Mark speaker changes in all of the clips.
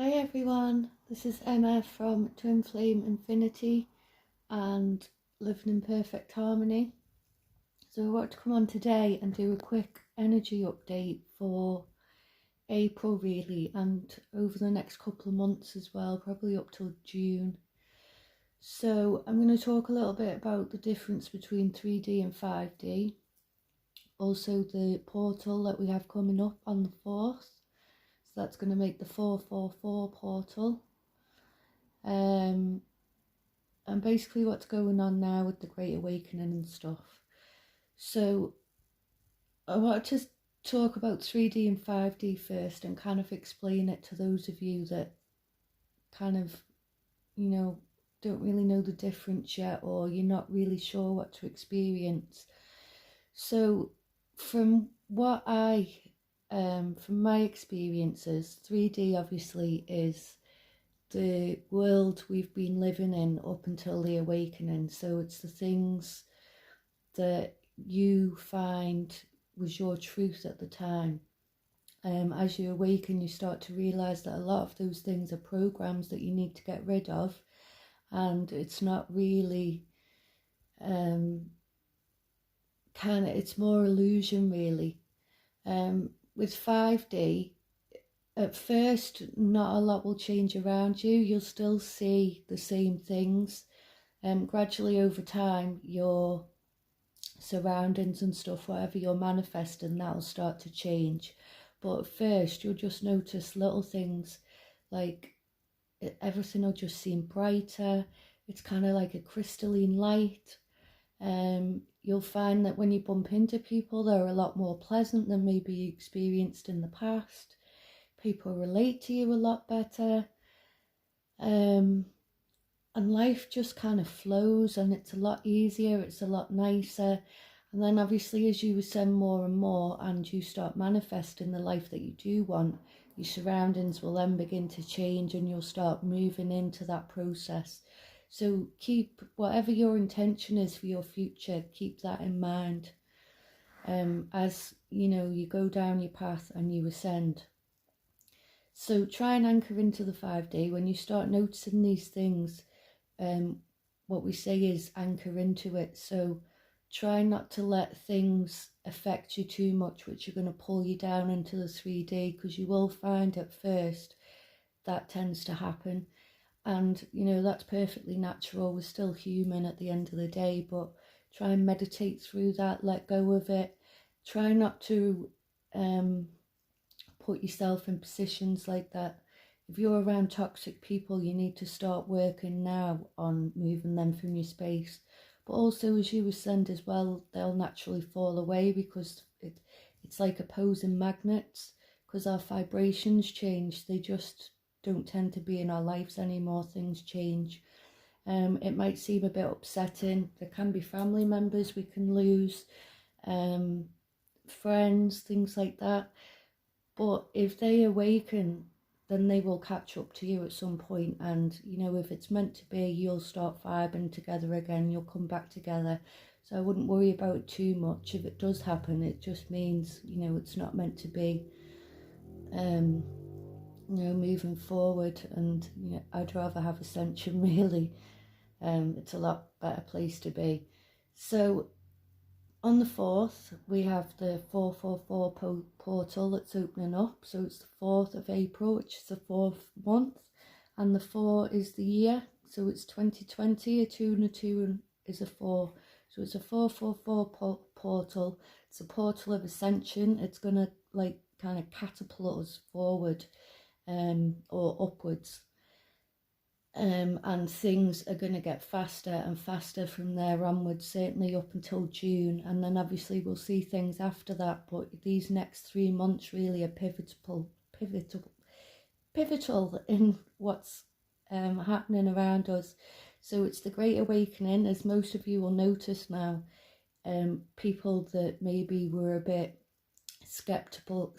Speaker 1: Hi everyone, this is Emma from Twin Flame Infinity and Living in Perfect Harmony. So I want to come on today and do a quick energy update for April really, and over the next couple of months as well, probably up till June. So I'm going to talk a little bit about the difference between 3D and 5D. Also the portal that we have coming up on the 4th. So that's going to make the 444 portal. And basically what's going on now with the Great Awakening and stuff. So I want to talk about 3D and 5D first and kind of explain it to those of you that kind of, don't really know the difference yet, or you're not really sure what to experience. So from what from my experiences, 3D obviously is the world we've been living in up until the awakening. So it's the things that you find was your truth at the time. As you awaken, you start to realize that a lot of those things are programs that you need to get rid of, and it's not really it's more illusion really. With 5D, at first not a lot will change around you. You'll still see the same things. Gradually over time, your surroundings and stuff, whatever you're manifesting, that'll start to change. But at first you'll just notice little things, like everything will just seem brighter. It's kind of like a crystalline light. You'll find that when you bump into people, they're a lot more pleasant than maybe you experienced in the past. People relate to you a lot better. And life just kind of flows, and it's a lot easier, it's a lot nicer. And then obviously as you ascend more and more and you start manifesting the life that you do want, your surroundings will then begin to change and you'll start moving into that process. So keep whatever your intention is for your future, keep that in mind as you go down your path and you ascend. So try and anchor into the 5D. When you start noticing these things, what we say is anchor into it. So try not to let things affect you too much, which are going to pull you down into the 3D, because you will find at first that tends to happen. And, that's perfectly natural. We're still human at the end of the day, but try and meditate through that, let go of it. Try not to put yourself in positions like that. If you're around toxic people, you need to start working now on moving them from your space. But also as you ascend as well, they'll naturally fall away, because it's like opposing magnets. Because our vibrations change, they just don't tend to be in our lives anymore. Things change. It might seem a bit upsetting. There can be family members we can lose, friends, things like that. But if they awaken, then they will catch up to you at some point, and if it's meant to be, you'll start vibing together again, you'll come back together. So I wouldn't worry about it too much. If it does happen, it just means it's not meant to be. Moving forward, and I'd rather have ascension really. It's a lot better place to be. So on the 4th, we have the 444 portal that's opening up. So it's the 4th of April, which is the 4th month, and the 4 is the year. So it's 2020, a 2 and a 2 is a 4. So it's a 444 portal. It's a portal of ascension. It's going to kind of catapult us forward or upwards. And things are going to get faster and faster from there onwards, certainly up until June, and then obviously we'll see things after that. But these next 3 months really are pivotal in what's happening around us. So it's the Great Awakening, as most of you will notice now. People that maybe were a bit skeptical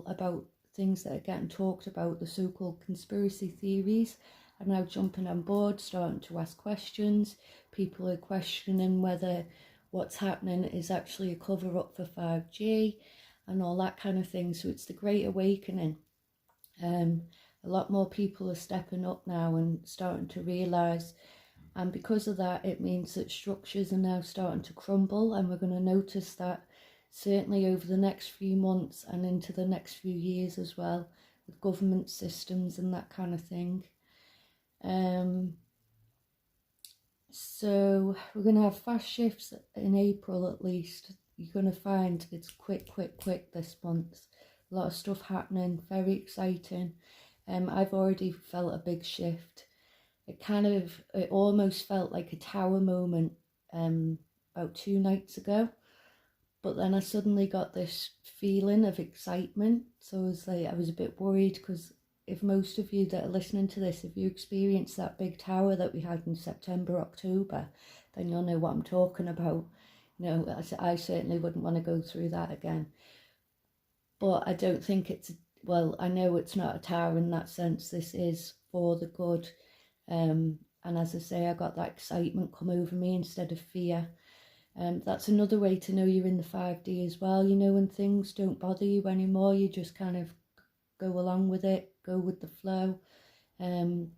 Speaker 1: about things that are getting talked about, the so-called conspiracy theories, are now jumping on board, starting to ask questions. People are questioning whether what's happening is actually a cover-up for 5G and all that kind of thing. So it's the Great Awakening. A lot more people are stepping up now and starting to realise, and because of that it means that structures are now starting to crumble, and we're going to notice that certainly over the next few months and into the next few years as well, with government systems and that kind of thing. So we're going to have fast shifts in April at least. You're going to find it's quick this month. A lot of stuff happening, very exciting. I've already felt a big shift. It almost felt like a tower moment about 2 nights ago. But then I suddenly got this feeling of excitement. So I was a bit worried, because if most of you that are listening to this, if you experienced that big tower that we had in September, October, then you'll know what I'm talking about. You know, I certainly wouldn't want to go through that again. But I don't think well, I know it's not a tower in that sense. This is for the good. And as I say, I got that excitement come over me instead of fear. That's another way to know you're in the 5D as well. You know, when things don't bother you anymore, you just kind of go along with it, go with the flow. You're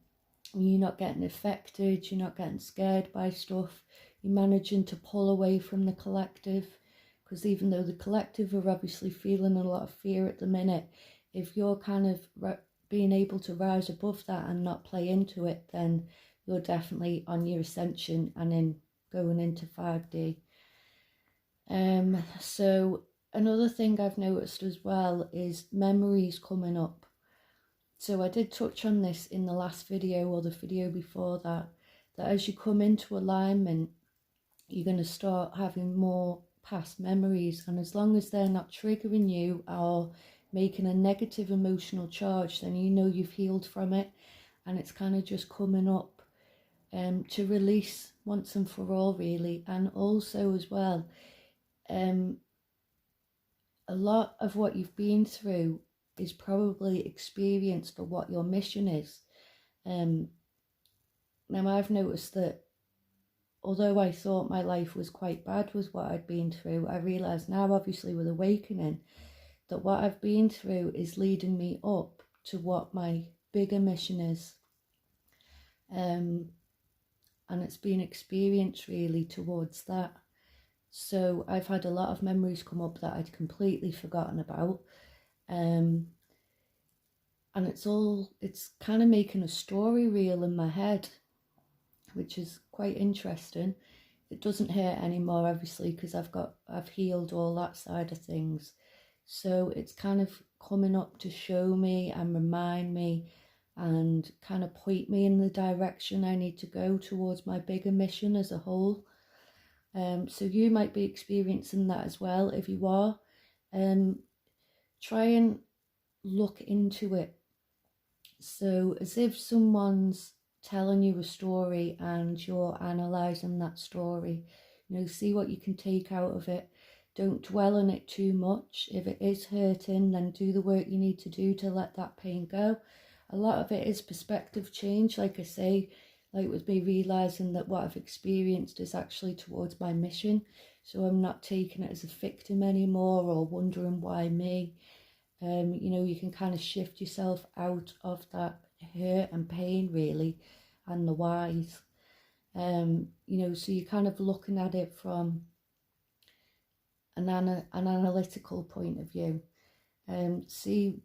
Speaker 1: not getting affected, you're not getting scared by stuff. You're managing to pull away from the collective, because even though the collective are obviously feeling a lot of fear at the minute, if you're kind of being able to rise above that and not play into it, then you're definitely on your ascension and going into 5D. So another thing I've noticed as well is memories coming up. So I did touch on this in the last video or the video before that as you come into alignment, you're going to start having more past memories, and as long as they're not triggering you or making a negative emotional charge, then you know you've healed from it, and it's kind of just coming up to release once and for all, really. And also as well, a lot of what you've been through is probably experience for what your mission is. Now I've noticed that although I thought my life was quite bad with what I'd been through, I realise now, obviously with awakening, that what I've been through is leading me up to what my bigger mission is. And it's been experience really towards that. So I've had a lot of memories come up that I'd completely forgotten about. And it's kind of making a story reel in my head, which is quite interesting. It doesn't hurt anymore, obviously, because I've healed all that side of things. So it's kind of coming up to show me and remind me and kind of point me in the direction I need to go towards my bigger mission as a whole. So you might be experiencing that as well. If you are, try and look into it. So as if someone's telling you a story and you're analysing that story, you know, see what you can take out of it. Don't dwell on it too much. If it is hurting, then do the work you need to do to let that pain go. A lot of it is perspective change, like I say, like with me realising that what I've experienced is actually towards my mission. So I'm not taking it as a victim anymore or wondering why me. You know, you can kind of shift yourself out of that hurt and pain really, and the whys. You know, so you're kind of looking at it from an analytical point of view. See,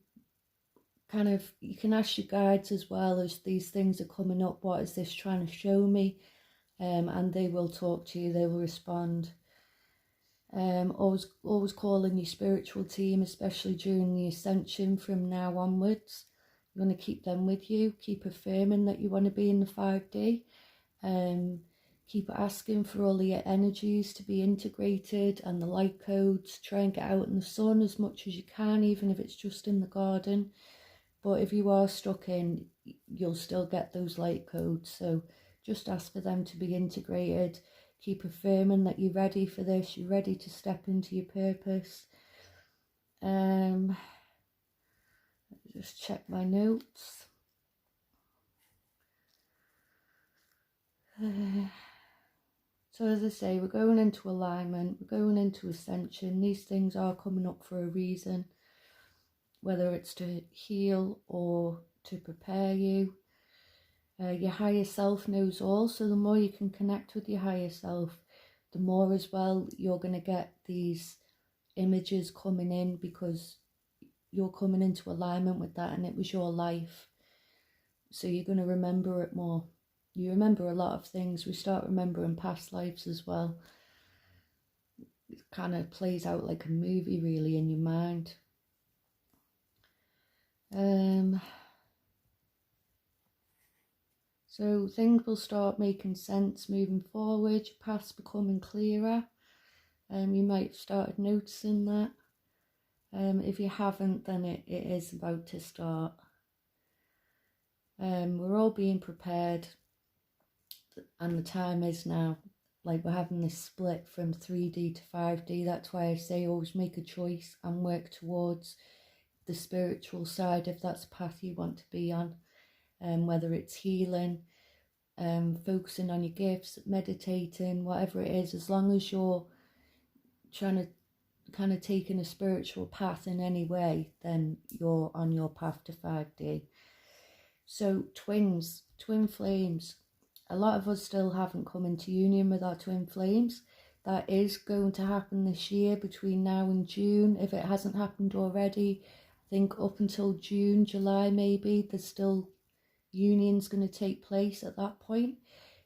Speaker 1: kind of, you can ask your guides as well as these things are coming up, what is this trying to show me? And they will talk to you, they will respond. Always call in your spiritual team, especially during the ascension from now onwards. You want to keep them with you, keep affirming that you want to be in the 5D. Keep asking for all the energies to be integrated and the light codes. Try and get out in the sun as much as you can, even if it's just in the garden. But if you are stuck in, you'll still get those light codes. So just ask for them to be integrated. Keep affirming that you're ready for this. You're ready to step into your purpose. Just check my notes. So as I say, we're going into alignment, we're going into ascension. These things are coming up for a reason, whether it's to heal or to prepare you. Your higher self knows all, so the more you can connect with your higher self, the more as well you're going to get these images coming in, because you're coming into alignment with that and it was your life. So you're going to remember it more. You remember a lot of things. We start remembering past lives as well. It kind of plays out like a movie really in your mind. So things will start making sense moving forward, your past becoming clearer. You might have started noticing that. If you haven't, then it is about to start. We're all being prepared, and the time is now. Like, we're having this split from 3D to 5D. That's why I say always make a choice and work towards the spiritual side if that's the path you want to be on. Whether it's healing, focusing on your gifts, meditating, whatever it is, as long as you're trying to kind of taking a spiritual path in any way, then you're on your path to 5D. So twins, twin flames, a lot of us still haven't come into union with our twin flames. That is going to happen this year between now and June. If it hasn't happened already, I think up until June, July maybe, there's still unions going to take place at that point.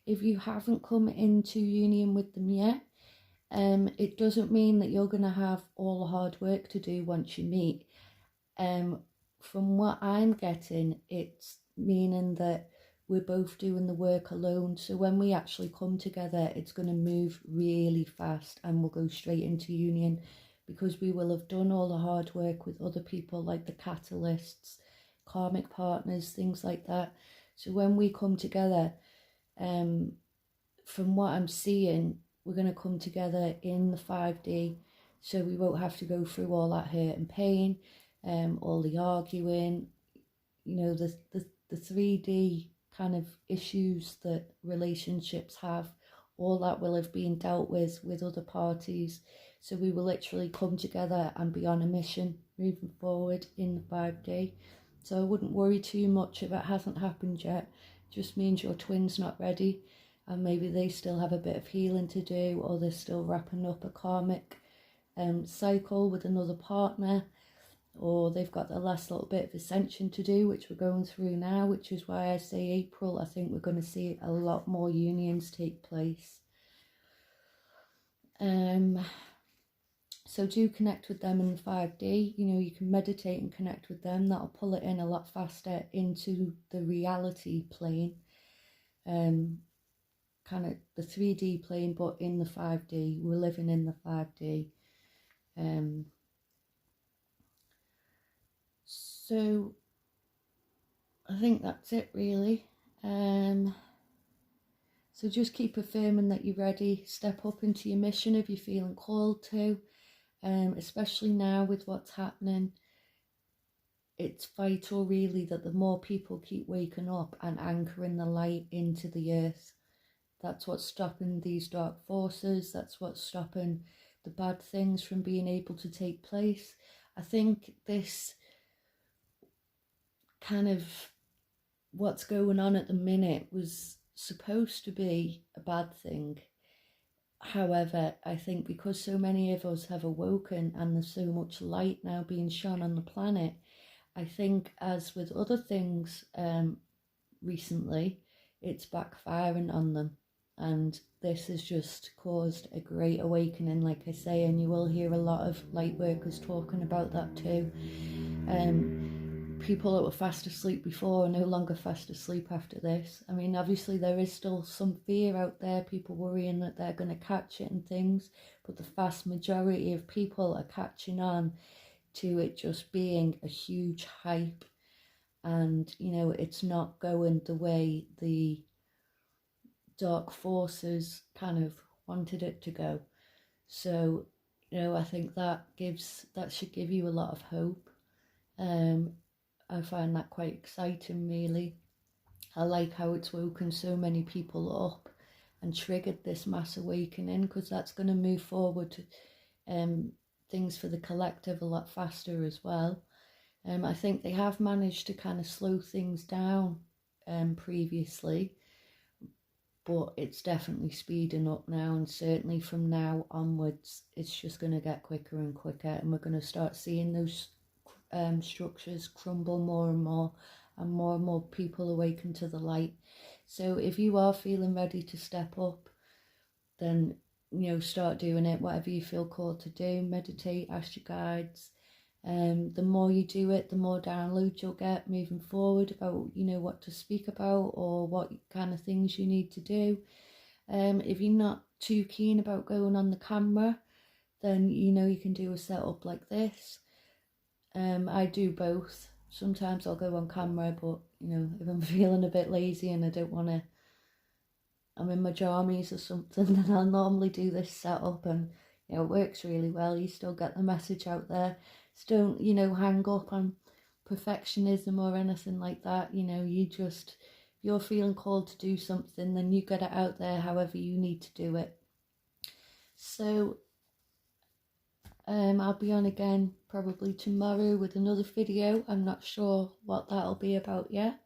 Speaker 1: If you haven't come into union with them yet, it doesn't mean that you're going to have all the hard work to do once you meet. From what I'm getting, it's meaning that we're both doing the work alone. So when we actually come together, it's going to move really fast and we'll go straight into union, because we will have done all the hard work with other people, like the catalysts, karmic partners, things like that. So when we come together, from what I'm seeing, we're going to come together in the 5D, so we won't have to go through all that hurt and pain, all the arguing, you know, the 3D kind of issues that relationships have. All that will have been dealt with other parties. So we will literally come together and be on a mission moving forward in the 5D. So I wouldn't worry too much if it hasn't happened yet. It just means your twin's not ready, and maybe they still have a bit of healing to do, or they're still wrapping up a karmic cycle with another partner, or they've got the last little bit of ascension to do, which we're going through now, which is why I say April. I think we're going to see a lot more unions take place. So do connect with them in the 5D. You know, you can meditate and connect with them. That'll pull it in a lot faster into the reality plane. Kind of the 3D plane, but in the 5D. We're living in the 5D. So I think that's it really. So just keep affirming that you're ready. Step up into your mission if you're feeling called to. Especially now with what's happening, it's vital really that the more people keep waking up and anchoring the light into the earth. That's what's stopping these dark forces. That's what's stopping the bad things from being able to take place. I think this kind of what's going on at the minute was supposed to be a bad thing. However, I think because so many of us have awoken and there's so much light now being shone on the planet, I think, as with other things recently, it's backfiring on them. And this has just caused a great awakening, like I say, and you will hear a lot of light workers talking about that too. People that were fast asleep before are no longer fast asleep after this. I mean, obviously there is still some fear out there, people worrying that they're going to catch it and things, but the vast majority of people are catching on to it just being a huge hype, and, you know, it's not going the way the dark forces kind of wanted it to go. So, you know, I think that should give you a lot of hope. I find that quite exciting really. I like how it's woken so many people up and triggered this mass awakening, because that's going to move forward things for the collective a lot faster as well. I think they have managed to kind of slow things down previously, but it's definitely speeding up now, and certainly from now onwards it's just going to get quicker and quicker, and we're going to start seeing those structures crumble more and more people awaken to the light. So if you are feeling ready to step up, then start doing it, whatever you feel called to do. Meditate, ask your guides. The more you do it, the more downloads you'll get moving forward about what to speak about or what kind of things you need to do. If you're not too keen about going on the camera, then you can do a setup like this. I do both. Sometimes I'll go on camera, but if I'm feeling a bit lazy and I don't want to, I'm in my jammies or something, then I'll normally do this setup, and it works really well. You still get the message out there. So don't hang up on perfectionism or anything like that. You just, if you're feeling called to do something, then you get it out there however you need to do it. So I'll be on again probably tomorrow with another video. I'm not sure what that'll be about yet.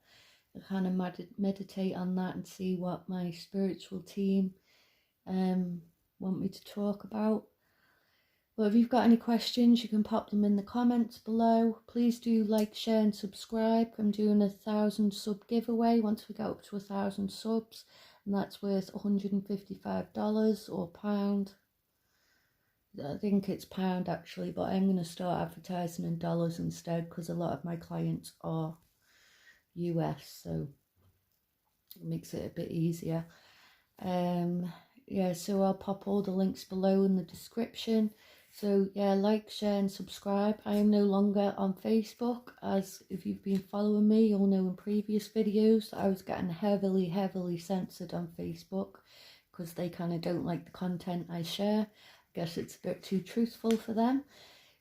Speaker 1: I kind of meditate on that and see what my spiritual team want me to talk about. But if you've got any questions, you can pop them in the comments below. Please do like, share and subscribe. I'm doing a 1,000 sub giveaway once we get up to 1,000 subs, and that's worth $155 or £1. I think it's £1 actually, but I'm going to start advertising in dollars instead, because a lot of my clients are US, so it makes it a bit easier. Yeah, so I'll pop all the links below in the description. So yeah, like, share and subscribe. I am no longer on Facebook, as if you've been following me, you'll know in previous videos that I was getting heavily censored on Facebook because they kind of don't like the content I share. I guess it's a bit too truthful for them.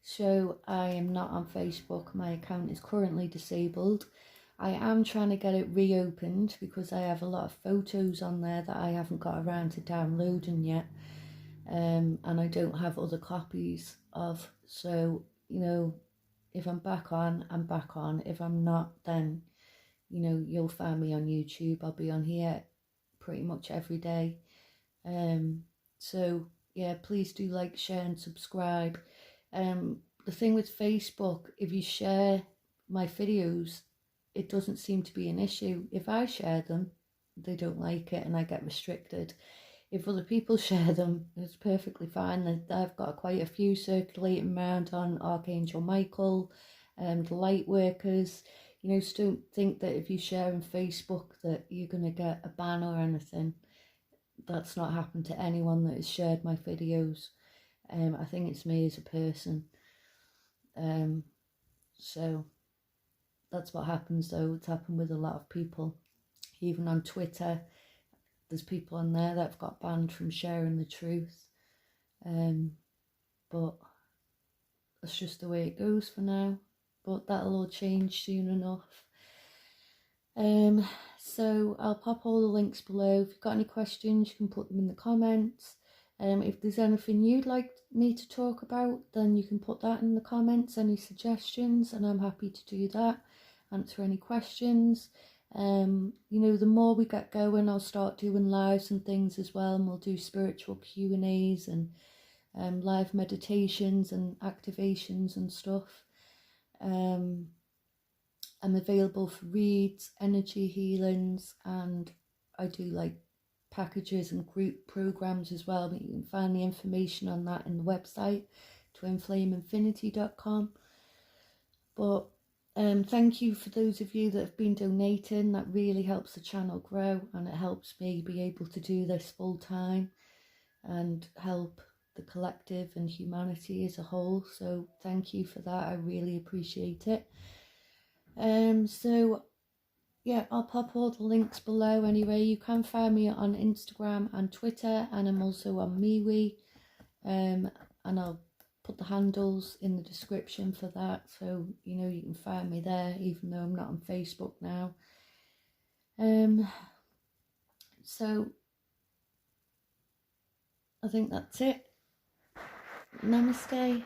Speaker 1: So I am not on Facebook. My account is currently disabled. I am trying to get it reopened because I have a lot of photos on there that I haven't got around to downloading yet, and I don't have other copies of. So if I'm back on, I'm back on. If I'm not, then you'll find me on YouTube. I'll be on here pretty much every day. So yeah, please do like, share and subscribe. The thing with Facebook, if you share my videos, it doesn't seem to be an issue. If I share them, they don't like it and I get restricted. If other people share them, it's perfectly fine. I've got quite a few circulating around on Archangel Michael, the light workers. So don't think that if you share on Facebook that you're going to get a ban or anything. That's not happened to anyone that has shared my videos. I think it's me as a person. So that's what happens though. It's happened with a lot of people. Even on Twitter, there's people on there that have got banned from sharing the truth. But that's just the way it goes for now. But that'll all change soon enough. So I'll pop all the links below. If you've got any questions, you can put them in the comments. If there's anything you'd like me to talk about, then you can put that in the comments, any suggestions, and I'm happy to do that, answer any questions. The more we get going, I'll start doing lives and things as well, and we'll do spiritual Q&As and live meditations and activations and stuff. I'm available for reads, energy healings, and I do like packages and group programs as well. But you can find the information on that in the website, twinflameinfinity.com. But thank you for those of you that have been donating. That really helps the channel grow, and it helps me be able to do this full time and help the collective and humanity as a whole. So thank you for that. I really appreciate it. So yeah, I'll pop all the links below anyway. You can find me on Instagram and Twitter, and I'm also on Mewe, and I'll put the handles in the description for that, so you can find me there, even though I'm not on Facebook now. So I think that's it. Namaste.